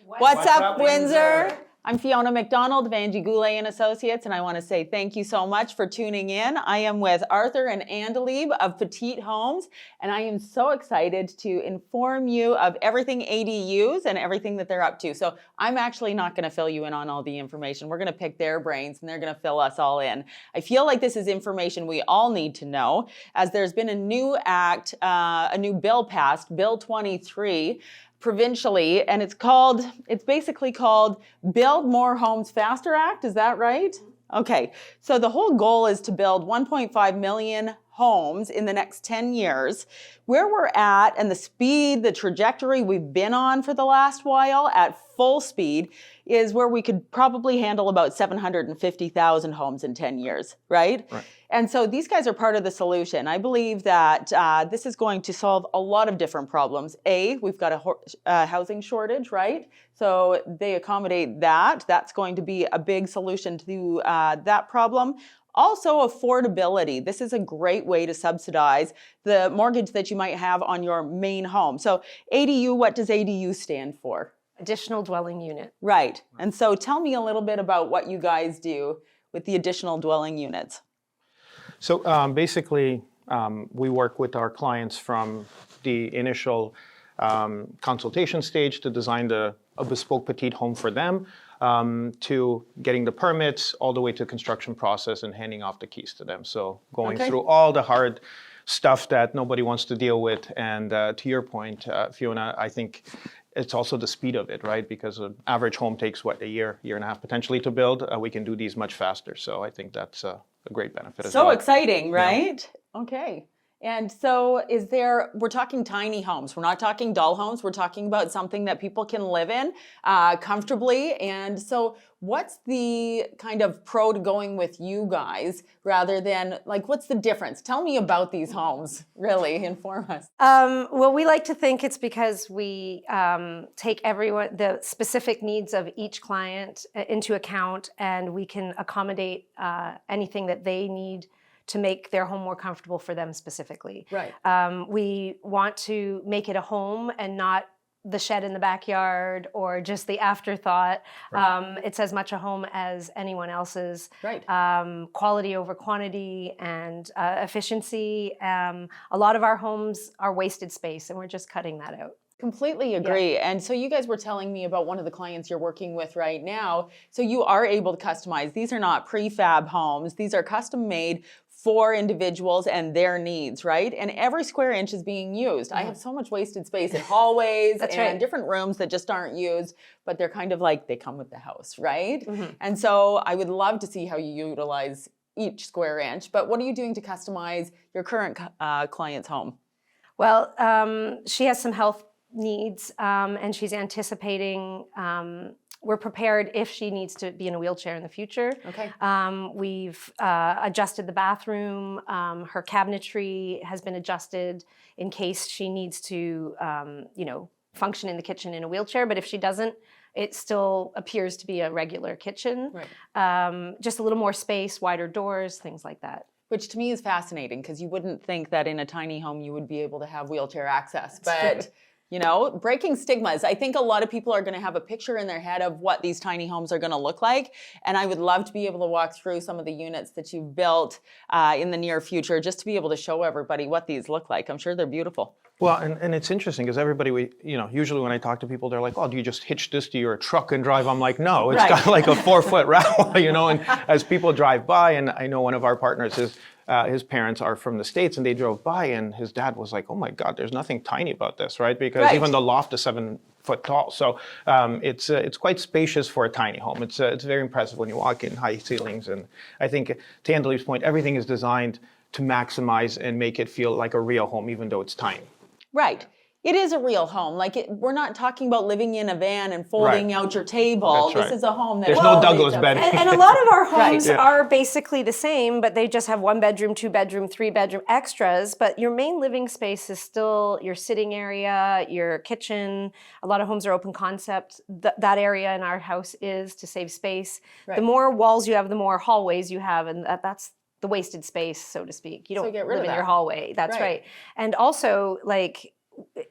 What's up, Windsor? I'm Fiona McDonald of Angie Goulet and Associates, and I want to say thank you so much for tuning in. I am with Arthur and Andalieb of Petit Homes, and I am so excited to inform you of everything ADUs and everything that they're up to. So I'm actually not going to fill you in on all the information. We're going to pick their brains, and they're going to fill us all in. I feel like this is information we all need to know, as there's been a new act, a new bill passed, Bill 23, provincially, and it's basically called Build More Homes Faster Act. Is that right? Okay. So the whole goal is to build 1.5 million homes in the next 10 years. Where we're at and the speed, the trajectory we've been on for the last while at full speed is where we could probably handle about 750,000 homes in 10 years, right? And so these guys are part of the solution. I believe that this is going to solve a lot of different problems. We've got a housing shortage, right? So they accommodate that. That's going to be a big solution to that problem. Also, affordability. This is a great way to subsidize the mortgage that you might have on your main home. So ADU, what does ADU stand for? Additional dwelling unit. Right. And so tell me a little bit about what you guys do with the additional dwelling units. So basically, we work with our clients from the initial consultation stage to design a bespoke petite home for them, to getting the permits, all the way to construction process and handing off the keys to them. So going through all the hard stuff that nobody wants to deal with. And to your point, Fiona, I think it's also the speed of it, right? Because an average home takes, a year and a half potentially to build. We can do these much faster. So I think that's a great benefit as well. So exciting, right? Yeah. Okay. And so we're talking tiny homes. We're not talking doll homes. We're talking about something that people can live in comfortably. And so what's the kind of pro to going with you guys rather than, what's the difference? Tell me about these homes, really, inform us. Well, we like to think it's because we take the specific needs of each client into account, and we can accommodate anything that they need to make their home more comfortable for them specifically. Right. We want to make it a home and not the shed in the backyard or just the afterthought. Right. It's as much a home as anyone else's. Right. Quality over quantity and efficiency. A lot of our homes are wasted space, and we're just cutting that out. Completely agree. Yeah. And so you guys were telling me about one of the clients you're working with right now. So you are able to customize. These are not prefab homes. These are custom made for individuals and their needs, right? And every square inch is being used. I have so much wasted space in hallways and different rooms that just aren't used, but they're kind of they come with the house, right? Mm-hmm. And so I would love to see how you utilize each square inch. But what are you doing to customize your current client's home? Well, she has some health needs, and she's anticipating we're prepared if she needs to be in a wheelchair in the future. Okay. We've adjusted the bathroom. Her cabinetry has been adjusted in case she needs to, function in the kitchen in a wheelchair. But if she doesn't, it still appears to be a regular kitchen. Right. Just a little more space, wider doors, things like that. Which to me is fascinating, because you wouldn't think that in a tiny home you would be able to have wheelchair access. But breaking stigmas. I think a lot of people are going to have a picture in their head of what these tiny homes are going to look like. And I would love to be able to walk through some of the units that you've built in the near future, just to be able to show everybody what these look like. I'm sure they're beautiful. Well, and it's interesting because everybody, usually when I talk to people, they're like, oh, do you just hitch this to your truck and drive? I'm like, no, it's got like a 4-foot route, and as people drive by, and I know one of our partners, his parents are from the States, and they drove by, and his dad was like, oh my God, there's nothing tiny about this, right? Because even the loft is 7 foot tall. So it's quite spacious for a tiny home. It's very impressive when you walk in, high ceilings. And I think to Andalieb's point, everything is designed to maximize and make it feel like a real home, even though it's tiny. Right. It is a real home. We're not talking about living in a van and folding out your table. This is a home that... There's no Douglas bed. And a lot of our homes are basically the same, but they just have 1 bedroom, 2 bedroom, 3 bedroom extras. But your main living space is still your sitting area, your kitchen. A lot of homes are open concept. That area in our house is to save space. Right. The more walls you have, the more hallways you have, and that's the wasted space, so to speak. You don't live in your hallway. That's right. And also,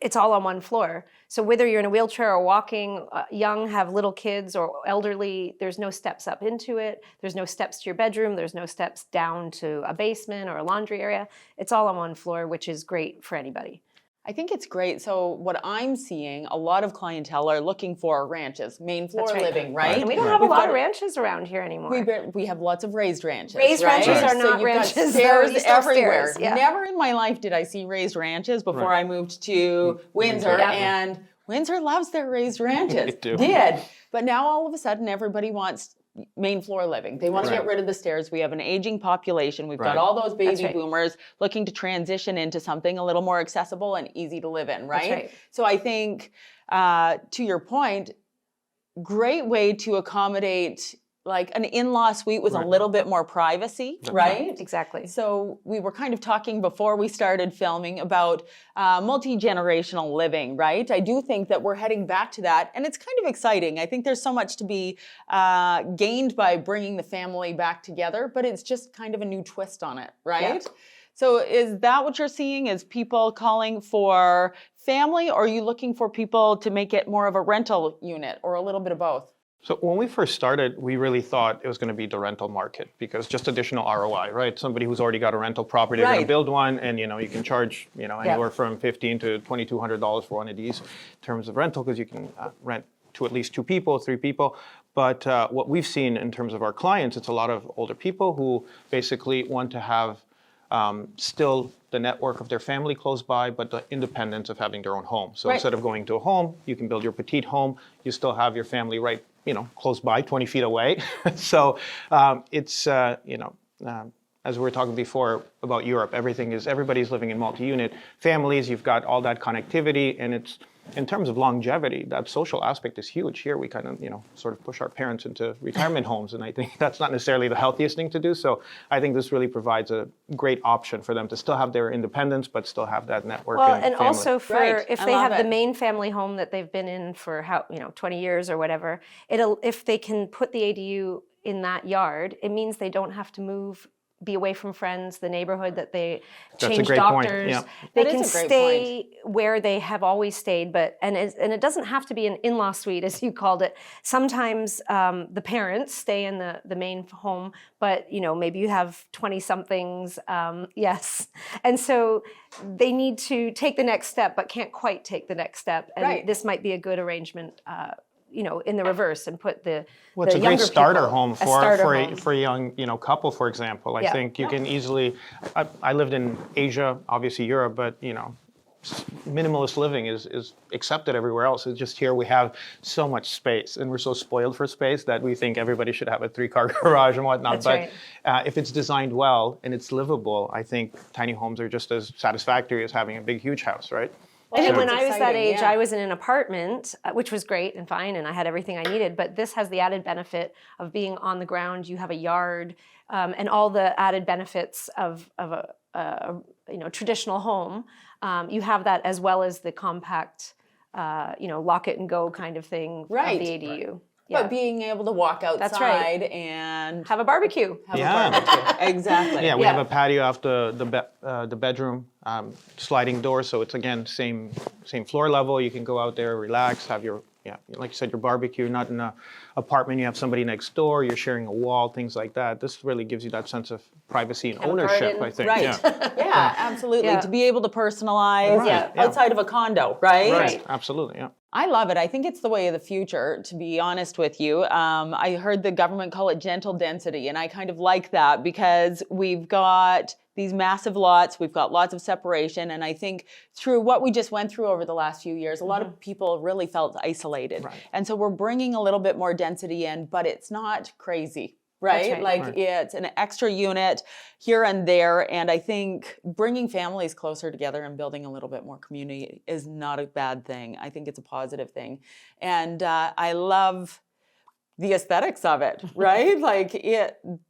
it's all on one floor. So whether you're in a wheelchair or walking, young, have little kids or elderly, there's no steps up into it. There's no steps to your bedroom. There's no steps down to a basement or a laundry area. It's all on one floor, which is great for anybody. I think it's great. So what I'm seeing, a lot of clientele are looking for ranches, main floor living, right? And we don't have a lot of ranches around here anymore. We have lots of raised ranches. Raised ranches are not ranches. Got stairs everywhere. Stairs, yeah. Never in my life did I see raised ranches before I moved to Windsor, and Windsor loves their raised ranches. Did. But now all of a sudden everybody wants main floor living. They want to get rid of the stairs. We have an aging population. We've got all those baby boomers looking to transition into something a little more accessible and easy to live in, right? So I think, to your point, great way to accommodate like an in-law suite with a little bit more privacy, right? Exactly. So we were kind of talking before we started filming about multi-generational living, right? I do think that we're heading back to that, and it's kind of exciting. I think there's so much to be gained by bringing the family back together, but it's just kind of a new twist on it, right? Yeah. So is that what you're seeing? Is people calling for family, or are you looking for people to make it more of a rental unit, or a little bit of both? So when we first started, we really thought it was going to be the rental market because just additional ROI, right? Somebody who's already got a rental property, they're going to build one, and you can charge anywhere from $1,500 to $2,200 for one of these in terms of rental, because you can rent to at least 2 people, 3 people. But what we've seen in terms of our clients, it's a lot of older people who basically want to have still the network of their family close by, but the independence of having their own home. So instead of going to a home, you can build your petite home. You still have your family right, close by, 20 feet away. So it's, as we were talking before about Europe, everybody's living in multi-unit families. You've got all that connectivity, and it's, in terms of longevity, that social aspect is huge. Here we kind of, sort of push our parents into retirement homes, and I think that's not necessarily the healthiest thing to do. So I think this really provides a great option for them to still have their independence, but still have that network. Well, and also for if they have the main family home that they've been in for 20 years or whatever, if they can put the ADU in that yard, it means they don't have to be away from friends, the neighborhood that they change doctors. Yeah. They can stay where they have always stayed, and it doesn't have to be an in-law suite, as you called it. Sometimes the parents stay in the main home, but maybe you have 20-somethings, yes. And so they need to take the next step, but can't quite take the next step. And this might be a good arrangement in the reverse, and put the it's a great starter home for a young couple, for example. I think you can easily. I lived in Asia, obviously Europe, but minimalist living is accepted everywhere else. It's just here we have so much space, and we're so spoiled for space that we think everybody should have a 3-car garage and whatnot. But if it's designed well and it's livable, I think tiny homes are just as satisfactory as having a big, huge house, right? And when I was that age, I was in an apartment, which was great and fine, and I had everything I needed. But this has the added benefit of being on the ground. You have a yard, and all the added benefits of a traditional home. You have that, as well as the compact, lock it and go kind of thing of the ADU. Yeah. But being able to walk outside and have a barbecue. Exactly. Yeah, we have a patio off the bedroom, sliding door, so it's again same floor level. You can go out there, relax, have your like you said, your barbecue. Not in an apartment, you have somebody next door, you're sharing a wall, things like that. This really gives you that sense of privacy and ownership, I think. Right. Yeah, absolutely. To be able to personalize outside of a condo, right? Right. Absolutely. Yeah. I love it. I think it's the way of the future, to be honest with you. I heard the government call it gentle density, and I kind of like that because we've got these massive lots, we've got lots of separation, and I think through what we just went through over the last few years, a lot of people really felt isolated. Right. And so we're bringing a little bit more density in, but it's not crazy. Right? It's an extra unit here and there. And I think bringing families closer together and building a little bit more community is not a bad thing. I think it's a positive thing. And I love the aesthetics of it, right?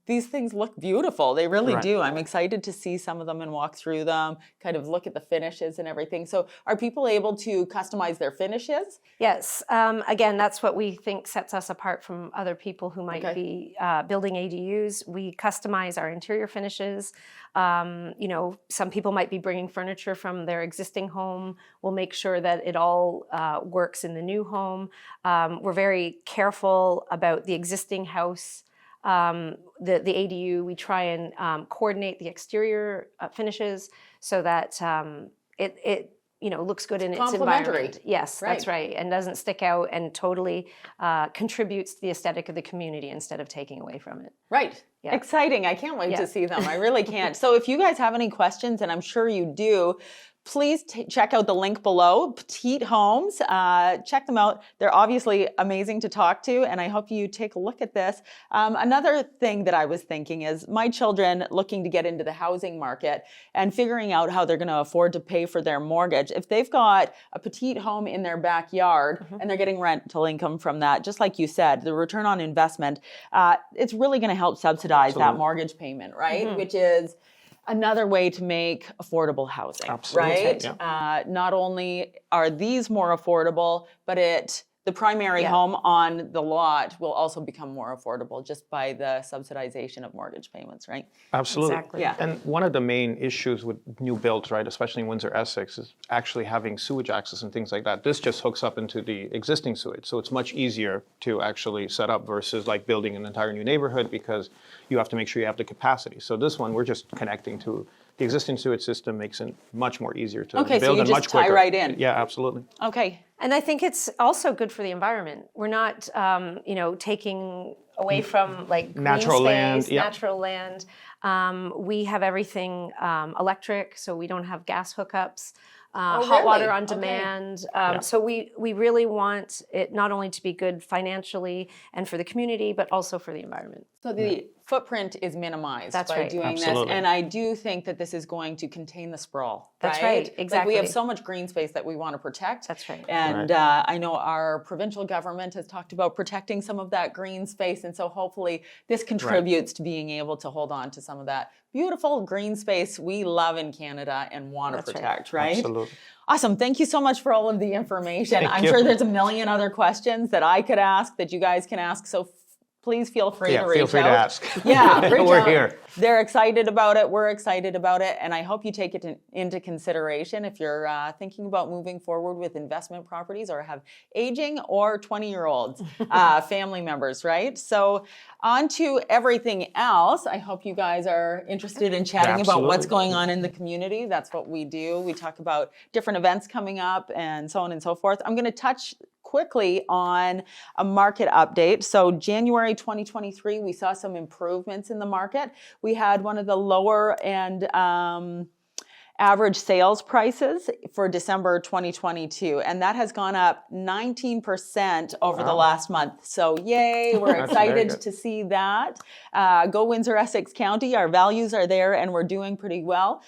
These things look beautiful. They really do. I'm excited to see some of them and walk through them, kind of look at the finishes and everything. So are people able to customize their finishes? Yes. Again, that's what we think sets us apart from other people who might be building ADUs. We customize our interior finishes. Some people might be bringing furniture from their existing home. We'll make sure that it all works in the new home. We're very careful about the existing house. The ADU, we try and coordinate the exterior finishes so that it looks good in its environment. Yes, that's right, and doesn't stick out and totally contributes to the aesthetic of the community instead of taking away from it. Right. Yeah. Exciting. I can't wait to see them. I really can't. So if you guys have any questions, and I'm sure you do, please check out the link below, Petit Homes. Check them out. They're obviously amazing to talk to, and I hope you take a look at this. Another thing that I was thinking is my children looking to get into the housing market and figuring out how they're going to afford to pay for their mortgage. If they've got a petite home in their backyard and they're getting rental income from that, just like you said, the return on investment, it's really going to help subsidize that mortgage payment, right? Which is another way to make affordable housing, right? Yeah. Not only are these more affordable, but the primary home on the lot will also become more affordable just by the subsidization of mortgage payments, right? Absolutely. Exactly. Yeah. And one of the main issues with new builds, right, especially in Windsor, Essex, is actually having sewage access and things like that. This just hooks up into the existing sewage. So it's much easier to actually set up versus like building an entire new neighborhood because you have to make sure you have the capacity. So this one, we're just connecting to the existing sewage system, makes it much more easier to build and much quicker. Okay, so you just tie right in. Yeah, absolutely. Okay. And I think it's also good for the environment. We're not, taking away from like natural green space, land, natural land. We have everything electric, so we don't have gas hookups. Hot water on demand. So we really want it not only to be good financially and for the community, but also for the environment. So the footprint is minimized by doing this. And I do think that this is going to contain the sprawl. That's right, exactly. Like we have so much green space that we want to protect. That's right. And I know our provincial government has talked about protecting some of that green space. And so hopefully this contributes to being able to hold on to some of that beautiful green space we love in Canada and want to protect, right? Absolutely. Awesome. Thank you so much for all of the information. I'm sure there's a million other questions that I could ask that you guys can ask. So please feel free to reach out. Feel free to ask. Yeah, we're here. They're excited about it. We're excited about it. And I hope you take it into consideration if you're thinking about moving forward with investment properties or have aging or 20-year-olds, family members, right? So on to everything else. I hope you guys are interested in chatting about what's going on in the community. That's what we do. We talk about different events coming up and so on and so forth. I'm going to touch quickly on a market update. So January 2023, we saw some improvements in the market. We had one of the lower and average sales prices for December 2022, and that has gone up 19% over the last month. So yay, we're excited to see that. Go Windsor, Essex County, our values are there and we're doing pretty well.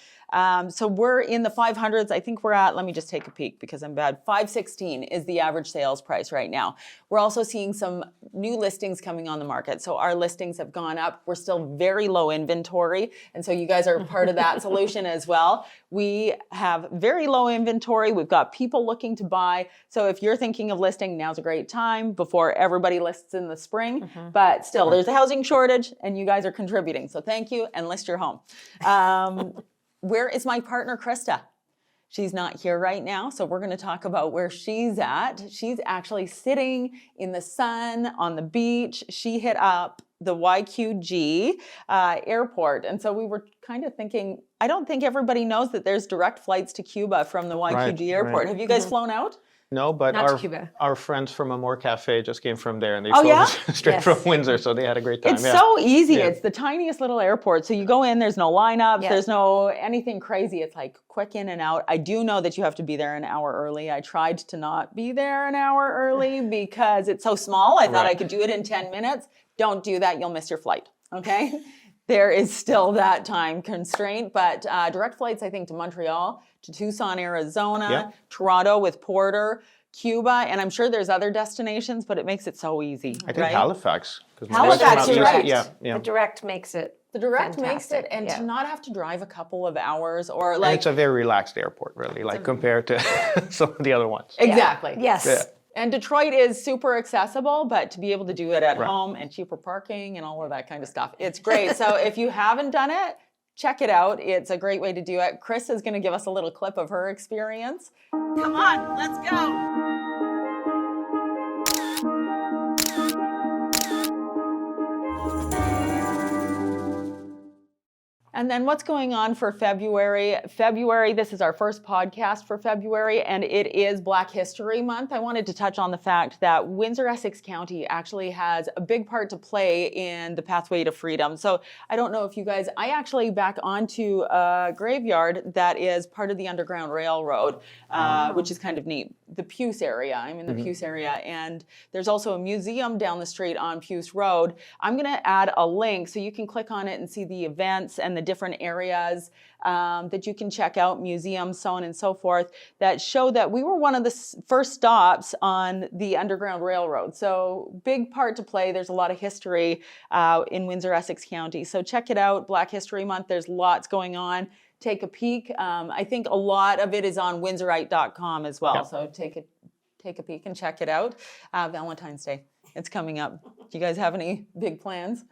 So we're in the 500s. I think we're at, let me just take a peek because I'm bad. 516 is the average sales price right now. We're also seeing some new listings coming on the market. So our listings have gone up. We're still very low inventory. And so you guys are part of that solution as well. We have very low inventory. We've got people looking to buy. So if you're thinking of listing, now's a great time before everybody lists in the spring. But still, there's a housing shortage and you guys are contributing. So thank you and list your home. Where is my partner, Krista? She's not here right now, so we're going to talk about where she's at. She's actually sitting in the sun on the beach. She hit up the YQG airport, and so we were kind of thinking, I don't think everybody knows that there's direct flights to Cuba from the YQG airport. Have you guys flown out? No, but our friends from Amore Cafe just came from there and they flew straight from Windsor, so they had a great time. It's so easy. Yeah. It's the tiniest little airport. So you go in, there's no lineups, there's no anything crazy. It's like quick in and out. I do know that you have to be there an hour early. I tried to not be there an hour early because it's so small. I thought I could do it in 10 minutes. Don't do that. You'll miss your flight. Okay? There is still that time constraint, but direct flights, I think, to Montreal, to Tucson, Arizona, Toronto with Porter, Cuba, and I'm sure there's other destinations, but it makes it so easy. I think right? Halifax. 'Cause my Halifax, restaurant you're used to- right. Yeah. The direct makes it. The direct makes fantastic. it, and Yeah. to not have to drive a couple of hours or And like it's a very relaxed airport, really, like compared to some of the other ones. exactly. Yes. Yeah. And Detroit is super accessible, but to be able to do it at Right. home and cheaper parking and all of that kind of stuff, it's great. So if you haven't done it, check it out. It's a great way to do it. Krista is going to give us a little clip of her experience. Come on, let's go. And then what's going on for February? February, this is our first podcast for February, and it is Black History Month. I wanted to touch on the fact that Windsor, Essex County actually has a big part to play in the pathway to freedom. So I don't know if you guys, I actually back onto a graveyard that is part of the Underground Railroad, which is kind of neat. The Puce area, I'm in the Puce area, and there's also a museum down the street on Puce Road. I'm gonna add a link so you can click on it and see the events and the different areas that you can check out, museums, so on and so forth, that show that we were one of the first stops on the Underground Railroad. So big part to play. There's a lot of history in Windsor, Essex County. So check it out, Black History Month. There's lots going on. Take a peek. I think a lot of it is on windsorite.com as well. Yeah. So take a peek and check it out. Valentine's Day, it's coming up. Do you guys have any big plans?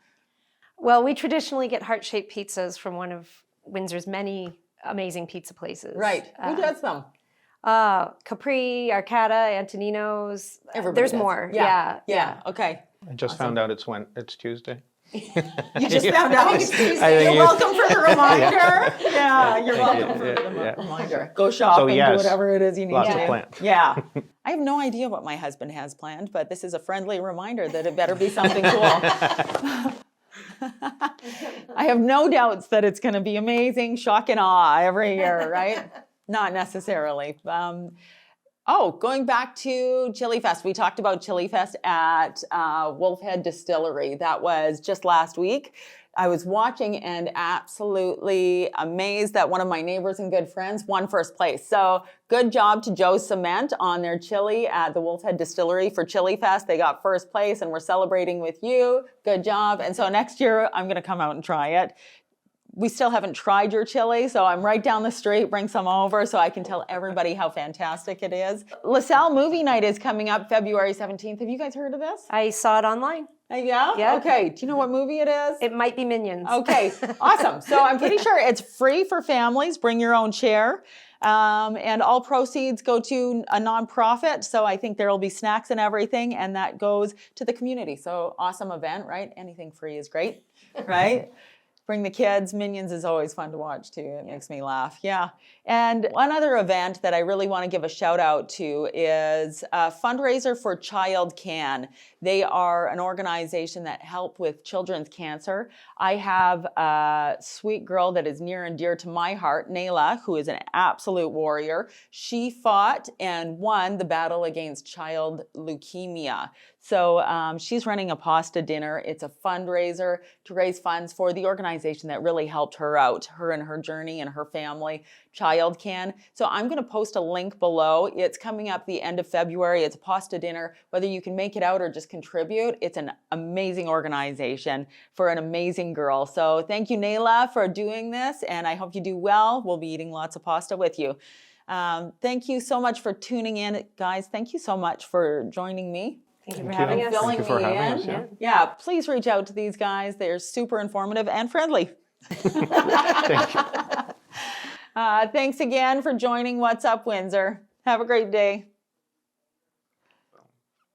Well, we traditionally get heart-shaped pizzas from one of Windsor's many amazing pizza places. Right. Who does them? Capri, Arcata, Antonino's. Everybody There's does. more. Yeah. Yeah. Okay. I just found out it's Tuesday. You just found out it's Tuesday. I think You're it's- welcome for the reminder. Yeah, you're Thank you. welcome for the Yeah. reminder. Go shopping, do yes, whatever it is you need lots to of do. plans. Yeah. I have no idea what my husband has planned, but this is a friendly reminder that it better be something cool. I have no doubts that it's going to be amazing, shock and awe every year, right? Not necessarily. Going back to Chili Fest. We talked about Chili Fest at Wolfhead Distillery. That was just last week. I was watching and absolutely amazed that one of my neighbors and good friends won first place. So good job to Joe Cement on their chili at the Wolfhead Distillery for Chili Fest. They got first place and we're celebrating with you. Good job. And so next year I'm going to come out and try it. We still haven't tried your chili, so I'm right down the street. Bring some over so I can tell everybody how fantastic it is. LaSalle Movie Night is coming up February 17th. Have you guys heard of this? I saw it online. Yeah? Yeah. Okay. Do you know what movie it is? It might be Minions. Okay. Awesome. So I'm pretty sure it's free for families. Bring your own chair. And all proceeds go to a nonprofit. So I think there will be snacks and everything, and that goes to the community. So awesome event, right? Anything free is great, right? Bring the kids. Minions is always fun to watch too. It makes me laugh. Yeah. And one other event that I really want to give a shout out to is a fundraiser for Child Can. They are an organization that help with children's cancer. I have a sweet girl that is near and dear to my heart, Nayla, who is an absolute warrior. She fought and won the battle against child leukemia. So she's running a pasta dinner. It's a fundraiser to raise funds for the organization that really helped her out, her and her journey and her family, Child Can. So I'm going to post a link below. It's coming up the end of February. It's a pasta dinner. Whether you can make it out or just contribute, it's an amazing organization for an amazing girl. So thank you, Nayla, for doing this, and I hope you do well. We'll be eating lots of pasta with you. Thank you so much for tuning in, guys. Thank you so much for joining me. Thank you for having us. Thank you for having us. Yeah, please reach out to these guys. They're super informative and friendly. Thank you. Thanks again for joining What's Up Windsor. Have a great day.